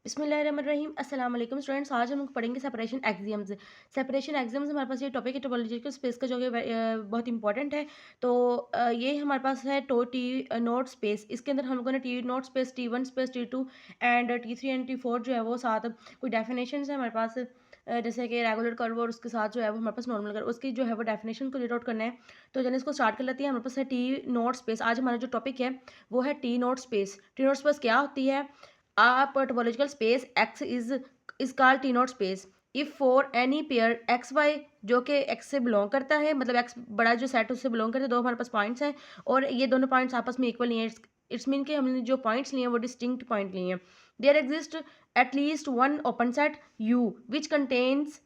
बिस्मिल्लाहिर्रहमानिर्रहीम अस्सलाम वालेकुम स्टूडेंट्स। आज हम लोग पढ़ेंगे सेपरेशन एक्सियम्स। सेपरेशन एक्सियम्स हमारे पास ये टॉपिक है टोपोलॉजिकल स्पेस का, जो कि बहुत इंपॉर्टेंट है। तो ये हमारे पास है टी नोट स्पेस। इसके अंदर हम लोगों ने T note space, T one space, T two and T three and टी4 जो है वो साथ कोई डेफिनेशन है हमारे पास, जैसे कि रेगुलर कर्व और उसके साथ जो है वो हमारे पास नॉर्मल कर्व, उसकी जो है वो डेफिनेशन को रीड आउट करना है। तो चलिए इसको स्टार्ट कर लेते हैं। हमारे पास है टी नोट स्पेस। आज हमारा जो टॉपिक है वो है T note space. T note space क्या होती है? A topological space X is called T naught space if for any pair x y जो कि x से बिलोंग करता है, मतलब x बड़ा जो सेट उससे बिलोंग करते हैं, दो हमारे पास पॉइंट्स हैं और ये दोनों पॉइंट्स आपस में इक्वल नहीं है। इट्स मीन कि हमने जो पॉइंट्स लिए हैं वो डिस्टिंक्ट पॉइंट लिए हैं। There exist at least one open set U which contains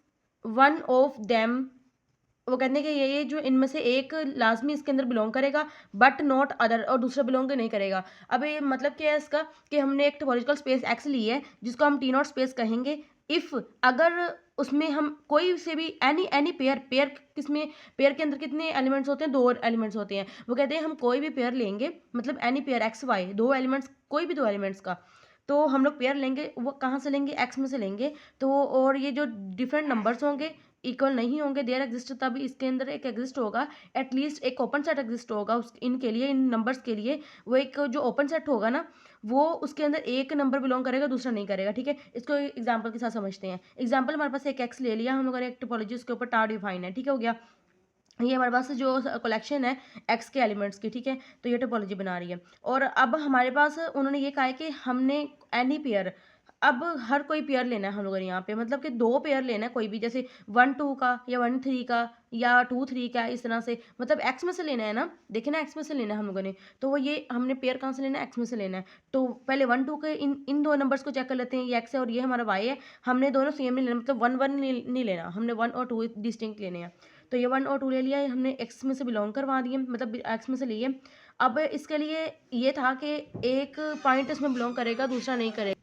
one of them. वो कहते हैं कि ये जो इनमें से एक लाजमी इसके अंदर बिलोंग करेगा बट नॉट अदर, और दूसरा बिलोंग नहीं करेगा। अब ये मतलब क्या है इसका कि हमने एक टोपोलॉजिकल स्पेस एक्स ली है जिसको हम टी नॉट स्पेस कहेंगे इफ़ अगर उसमें हम कोई से भी एनी एनी पेयर पेयर किसमें पेयर के अंदर कितने एलिमेंट्स होते हैं? दो एलिमेंट्स होते हैं। वो कहते हैं हम कोई भी पेयर लेंगे, मतलब एनी पेयर एक्स वाई, दो एलिमेंट्स, कोई भी दो एलिमेंट्स का, तो हम लोग पेयर लेंगे। वो कहाँ से लेंगे? एक्स में से लेंगे। तो और ये जो डिफरेंट नंबर्स होंगे इक्वल नहीं होंगे, देयर एग्जिस्ट, तब इसके अंदर एक एग्जिस्ट होगा, एटलीस्ट एक ओपन सेट एग्जिस्ट होगा उस इनके लिए, इन नंबर्स के लिए। वो एक जो ओपन सेट होगा ना, वो उसके अंदर एक नंबर बिलोंग करेगा, दूसरा नहीं करेगा। ठीक है, इसको एग्जांपल के साथ समझते हैं। एग्जांपल हमारे पास एक एक्स ले लिया हम लोगों ने, एक टोपोलॉजी उसके ऊपर टार डिफाइन है। ठीक है, हो गया। ये हमारे पास जो कलेक्शन है एक्स के एलिमेंट्स की, ठीक है, तो ये टोपोलॉजी बना रही है। और अब हमारे पास उन्होंने ये कहा है कि हमने एनी पेयर, अब हर कोई पेयर लेना है हम लोगों ने यहाँ पे, मतलब कि दो पेयर लेना है कोई भी, जैसे 1 2 का या 1 3 का या 2 3 का, इस तरह से, मतलब एक्स में से लेना है ना। देखे ना, एक्स में से लेना है हम लोगों ने। तो वो ये हमने पेयर कहाँ से लेना है? एक्स में से लेना है। तो पहले 1 2 के इन इन दो नंबर्स को चेक कर लेते हैं। ये एक्स है और ये हमारा वाई है। हमने दोनों सेम नहीं लेना, मतलब 1 1 नहीं लेना, हमने 1 और 2 डिस्टिंक्ट लेने हैं। तो ये 1 और 2 ले लिया, हमने एक्स में से बिलोंग करवा दिए, मतलब एक्स में से लिए। अब इसके लिए ये था कि एक पॉइंट इसमें बिलोंग करेगा, दूसरा नहीं करेगा।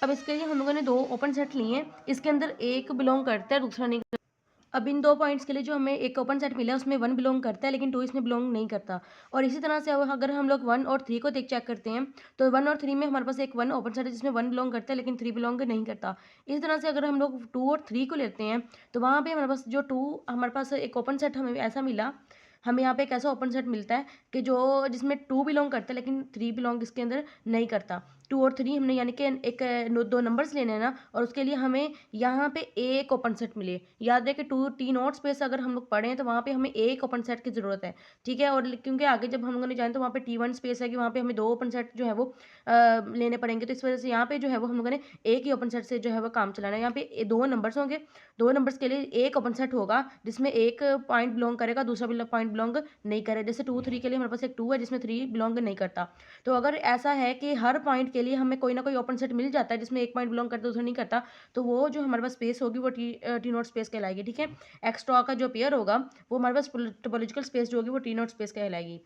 अब इसके लिए हम लोगों ने दो ओपन सेट लिए हैं, इसके अंदर एक बिलोंग करता है, दूसरा नहीं। अब इन दो पॉइंट्स के लिए जो हमें एक ओपन सेट मिला है उसमें 1 बिलोंग करता है लेकिन 2 इसमें बिलोंग नहीं करता। और इसी तरह से अब अगर हम लोग 1 और 3 को देख चेक करते हैं, तो 1 और 3 में हमारे पास एक 1 ओपन सेट है जिसमें 1 बिलोंग करता है लेकिन 3 बिलोंग नहीं करता। इसी तरह से अगर हम लोग 2 और 3 को लेते हैं, तो वहाँ पे हमारे पास जो 2, हमारे पास एक ओपन सेट हमें ऐसा मिला, हमें यहाँ पे एक ऐसा ओपन सेट मिलता है कि जो जिसमें 2 बिलोंग करता है लेकिन 3 बिलोंग इसके अंदर नहीं करता। 2 और 3 हमने यानी कि एक दो नंबर्स लेने हैं ना, और उसके लिए हमें यहाँ पे एक ओपन सेट मिले। याद रहे कि टू टी नॉट स्पेस अगर हम लोग पढ़ें तो वहाँ पे हमें एक ओपन सेट की ज़रूरत है। ठीक है, और क्योंकि आगे जब हम लोगों ने जाए तो वहाँ पे टी1 स्पेस है कि वहाँ पे हमें दो ओपन सेट जो है वो लेने पड़ेंगे। तो इस वजह से यहाँ पे जो है वो हम लोगों ने एक ही ओपन सेट से जो है वो काम चलाना है। यहाँ पे दो नंबर्स होंगे, दो नंबर्स के लिए एक ओपन सेट होगा जिसमें एक पॉइंट बिलोंग करेगा, दूसरा पॉइंट बिलोंग नहीं करे। जैसे 2 3 के लिए हमारे पास एक 2 है जिसमें 3 बिलोंग नहीं करता। तो अगर ऐसा है कि हर पॉइंट के लिए हमें कोई ना कोई ओपन सेट मिल जाता है जिसमें एक पॉइंट बिलोंग करता है, दूसरा नहीं करता, तो वो जो हमारे पास स्पेस होगी वो टी नॉट स्पेस कहलाएगी। ठीक है, एक्स्ट्रा का जो पेयर होगा वो हमारे पास टोपोलॉजिकल स्पेस जो होगी वो टी नॉट स्पेस कहलाएगी।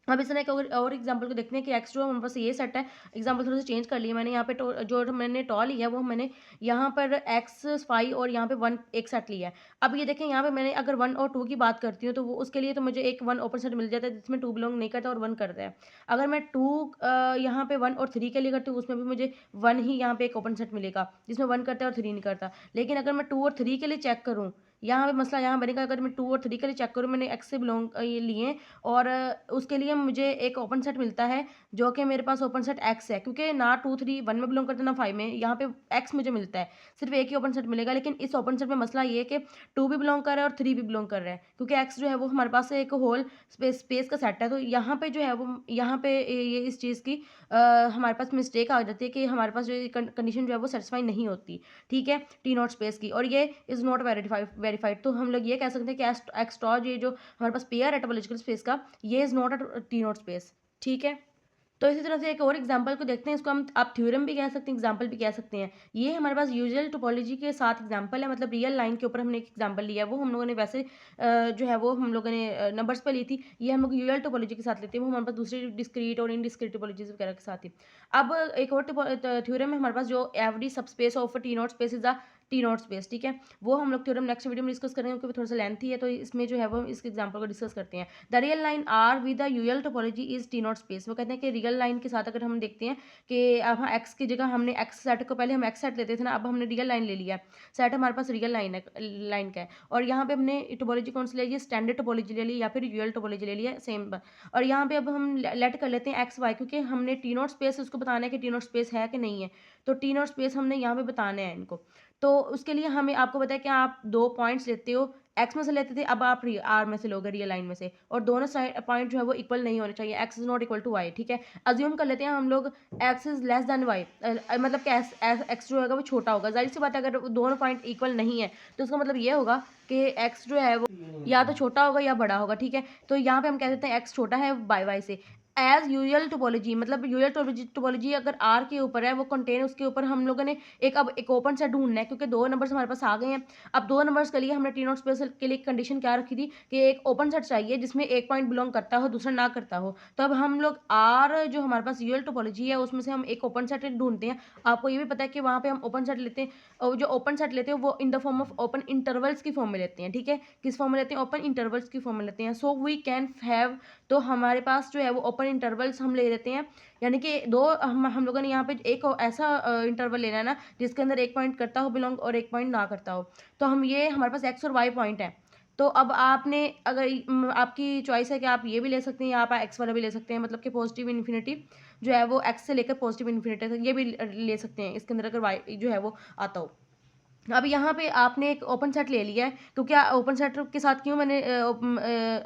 अब इस तरह एक और एग्जांपल को देखते हैं कि एक्स जो हमारे पास ये सेट है। एग्जांपल थोड़ा सा चेंज कर लिया मैंने, यहाँ पे जो मैंने टॉ लिया है वो मैंने यहाँ पर एक्स 5 और यहाँ पे 1 एक सेट लिया है। अब ये देखें, यहाँ पे मैंने अगर 1 और 2 की बात करती हूँ तो वो उसके लिए तो मुझे एक 1 ओपन सेट मिल जाता है जिसमें 2 बिलोंग नहीं करता और 1 करता है। अगर मैं 2 यहाँ पे 1 और 3 के लिए करती हूँ उसमें भी मुझे 1 ही यहाँ पे एक ओपन सेट मिलेगा जिसमें 1 करता है और 3 नहीं करता। लेकिन अगर मैं 2 और 3 के लिए चेक करूँ, यहाँ पे मसला यहाँ बनेगा, अगर मैं 2 और 3 के लिए चेक करूँ, मैंने एक्स से बिलोंग ये लिए और उसके लिए मुझे एक ओपन सेट मिलता है जो कि मेरे पास ओपन सेट एक्स है, क्योंकि ना 2 3 1 में बिलोंग करता ना 5 में, यहाँ पे एक्स मुझे मिलता है, सिर्फ एक ही ओपन सेट मिलेगा। लेकिन इस ओपन सेट में मसला ये है कि 2 भी बिलोंग कर रहा है और 3 भी बिलोंग कर रहा है, क्योंकि एक्स जो है वो हमारे पास एक होल स्पेस का सेट है। तो यहाँ पे जो है वो यहाँ पे ये इस चीज़ की हमारे पास मिस्टेक आ जाती है कि हमारे पास जो कंडीशन जो है वो सेटिस्फाई नहीं होती। ठीक है, टी नॉट स्पेस की, और ये इज़ नॉट वेरीफाइड। तो हम लोग ये कह सकते हैं कि एक्सट्रॉज ये जो हमारे पास पेयर है टोपोलॉजिकल स्पेस का, ये is not a T naught space. ठीक है, तो इसी तरह से एक और एग्जांपल को देखते हैं। इसको हम आप थ्योरम भी कह सकते हैं, एग्जांपल भी कह सकते हैं। ये हमारे पास यूजुअल टोपोलॉजी के साथ एग्जांपल है, मतलब रियल लाइन के ऊपर हमने एक एग्जांपल लिया है। वो हम लोगों ने वैसे जो है वो हम लोगों ने नंबर्स पे ली थी। ये हम लोग यूजुअल टोपोलॉजी के साथ लेते हैं, वो हमारे पास दूसरी डिस्क्रीट और इनडिस्क्रीट टोपोलॉजीज वगैरह के साथ थी। अब एक और थ्योरम है हमारे पास, जो every subspace of T naught space is the T naught space, ठीक है। वो हम लोग थ्योरम नेक्स्ट वीडियो में डिस्कस करेंगे क्योंकि थोड़ा सा लेंथी है, तो इसमें जो है वो इस एग्जांपल को डिस्कस करते हैं। The real line R with the usual topology is T naught space. वो कहते हैं कि रियल लाइन के साथ अगर हम देखते हैं कि अब हाँ एक्स की जगह हमने एक्स सेट को पहले हम एक्स सेट लेते थे ना, अब हमने रियल लाइन ले लिया, सेट हमारे पास रियल लाइन है, लाइन का है, और यहाँ पे हमने टोपोलॉजी कौन सी ले ली, स्टैंडर्ड टोपोलॉजी ले ली या फिर यूएल टोपोलॉजी ले लिया, सेम। और यहाँ पे अब हम लेट कर लेते हैं एक्स वाई, क्योंकि हमने टी नॉट स्पेस उसको बताना है कि टी नॉट स्पेस है कि नहीं है, तो टी नॉट स्पेस हमने यहाँ पे बताना है इनको। तो उसके लिए हमें आपको पता है कि आप 2 पॉइंट्स लेते हो, एक्स में से लेते थे, अब आप आर में से लोगे, रियल लाइन में से, और दोनों साइड पॉइंट जो है वो इक्वल नहीं होने चाहिए, x is not equal to y, ठीक है। अज्यूम कर लेते हैं हम लोग x is less than y, मतलब कि एक्स जो होगा वो छोटा होगा। जाहिर सी बात है अगर दोनों पॉइंट इक्वल नहीं है तो उसका मतलब ये होगा कि एक्स जो है वो या तो छोटा होगा या बड़ा होगा, ठीक है। तो यहाँ पे हम कह देते हैं एक्स छोटा है बाय वाई से। एज यूजल टोपोलॉजी, मतलब यूजल टोपोलॉजी अगर आर के ऊपर है, वो कंटेन, उसके ऊपर हम लोगों ने अब एक ओपन सेट ढूंढना है, क्योंकि 2 नंबर्स हमारे पास आ गए हैं। अब 2 नंबर्स के लिए हमने टी नॉट स्पेस के लिए कंडीशन क्या रखी थी कि एक ओपन सेट चाहिए जिसमें एक पॉइंट बिलोंग करता हो, दूसरा ना करता हो। तो अब हम लोग आर जो हमारे पास यूजल टोपोलॉजी है उसमें से हम एक ओपन सेट ढूंढते हैं। आपको ये भी पता है कि वहाँ पे हम ओपन सेट लेते हैं, और जो ओपन सेट लेते हैं वो in the form of open intervals की फॉर्म में लेते हैं, ठीक है। किस फॉर्म में लेते हैं, ओपन इंटरवल्स की फॉर्म में लेते हैं। सो वी कैन हैव, तो हमारे पास जो है वो ओपन इंटरवल्स हम ले लेते हैं, यानी कि दो हम लोगों ने यहाँ पे एक ऐसा इंटरवल लेना है ना जिसके अंदर एक पॉइंट करता हो बिलोंग और एक पॉइंट ना करता हो। तो हम ये हमारे पास एक्स और वाई पॉइंट है। तो अब आपने अगर आपकी चॉइस है कि आप ये भी ले सकते हैं या आप एक्स वाला भी ले सकते हैं, मतलब कि पॉजिटिव इन्फिनिटी जो है वो एक्स से लेकर पॉजिटिव इन्फिनिटी तक ये भी ले सकते हैं इसके अंदर अगर वाई जो है वो आता हो। अब यहाँ पे आपने एक ओपन सेट ले लिया है, क्योंकि ओपन सेट के साथ क्यों मैंने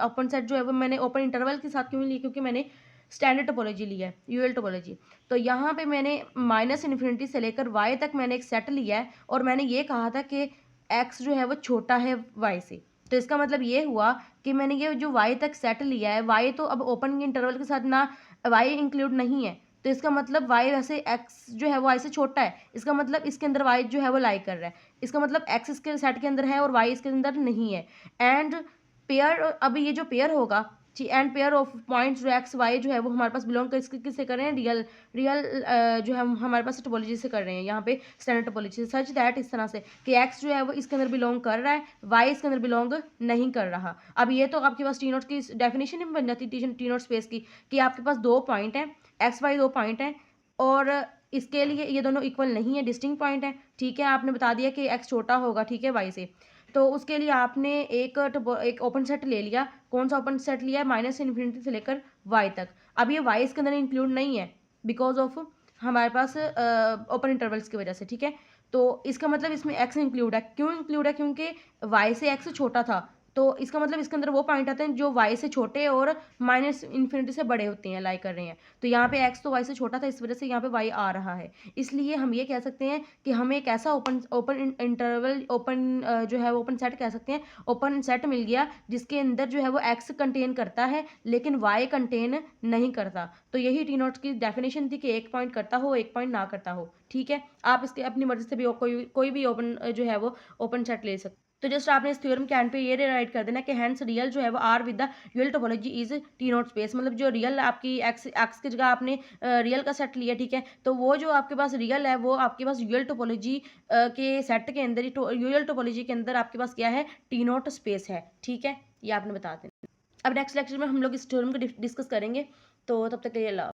ओपन सेट जो है वो मैंने ओपन इंटरवल के साथ क्यों लिया, क्योंकि मैंने स्टैंडर्ड टोपोलॉजी लिया है, यूएल टोपोलॉजी। तो यहाँ पे मैंने माइनस इन्फिनिटी से लेकर वाई तक मैंने एक सेट लिया है, और मैंने ये कहा था कि एक्स जो है वो छोटा है वाई से। तो इसका मतलब ये हुआ कि मैंने ये जो वाई तक सेट लिया है, वाई तो अब ओपन इंटरवल के साथ ना वाई इंक्लूड नहीं है, तो इसका मतलब y वैसे x जो है वो y से छोटा है, इसका मतलब इसके अंदर y जो है वो लाई कर रहा है, इसका मतलब x इसके सेट के अंदर है और y इसके अंदर नहीं है। एंड पेयर, अभी ये जो पेयर होगा जी, एंड पेयर ऑफ पॉइंट्स जो एक्स वाई जो है वो हमारे पास बिलोंग कर किससे कर रहे हैं, रियल रियल जो है हमारे पास टोपोलॉजी से कर रहे हैं, यहाँ पे स्टैंडर्ड टोपोलॉजी से, सच दैट इस तरह से कि एक्स जो है वो इसके अंदर बिलोंग कर रहा है, वाई इसके अंदर बिलोंग नहीं कर रहा। अब ये तो आपके पास टी नोट की डेफिनेशन ही बन जाती है टी नोट स्पेस की, कि आपके पास 2 पॉइंट हैं, एक्स वाई 2 पॉइंट हैं, और इसके लिए ये दोनों इक्वल नहीं है, डिस्टिंक्ट पॉइंट है, ठीक है। आपने बता दिया कि एक्स छोटा होगा, ठीक है, वाई से। तो उसके लिए आपने एक ओपन सेट ले लिया, कौन सा ओपन सेट लिया है, माइनस इन्फिनिटी से लेकर वाई तक। अब ये वाई इसके अंदर इंक्लूड नहीं है बिकॉज ऑफ हमारे पास ओपन इंटरवल्स की वजह से, ठीक है। तो इसका मतलब इसमें एक्स इंक्लूड है, क्यों इंक्लूड है, क्योंकि वाई से एक्स छोटा था, तो इसका मतलब इसके अंदर वो पॉइंट आते हैं जो वाई से छोटे और माइनस इन्फिनिटी से बड़े होते हैं, लाई कर रहे हैं। तो यहाँ पे एक्स तो वाई से छोटा था, इस वजह से यहाँ पे वाई आ रहा है। इसलिए हम ये कह सकते हैं कि हमें एक ऐसा ओपन ओपन इंटरवल ओपन जो है ओपन सेट कह सकते हैं, ओपन सेट मिल गया जिसके अंदर जो है वो एक्स कंटेन करता है लेकिन वाई कंटेन नहीं करता। तो यही टी नोट की डेफिनेशन थी कि एक पॉइंट करता हो एक पॉइंट ना करता हो, ठीक है। आप इसके अपनी मर्जी से भी कोई भी ओपन जो है वो ओपन सेट ले सकते। तो जस्ट आपने इस थ्योरम के एंड पे ये राइट कर देना कि हैंस रियल जो है वो R with the usual topology is T naught space, मतलब जो रियल आपकी एक्स एक्स की जगह आपने रियल का सेट लिया, ठीक है। तो वो जो आपके पास रियल है वो आपके पास यूएल टोपोलॉजी के सेट के अंदर ही, यूएल टोपोलॉजी के अंदर आपके पास क्या है, टी नॉट स्पेस है, ठीक है। ये आपने बता देना। अब नेक्स्ट लेक्चर में हम लोग इस थ्योरम को डिस्कस करेंगे, तो तब तक के लिए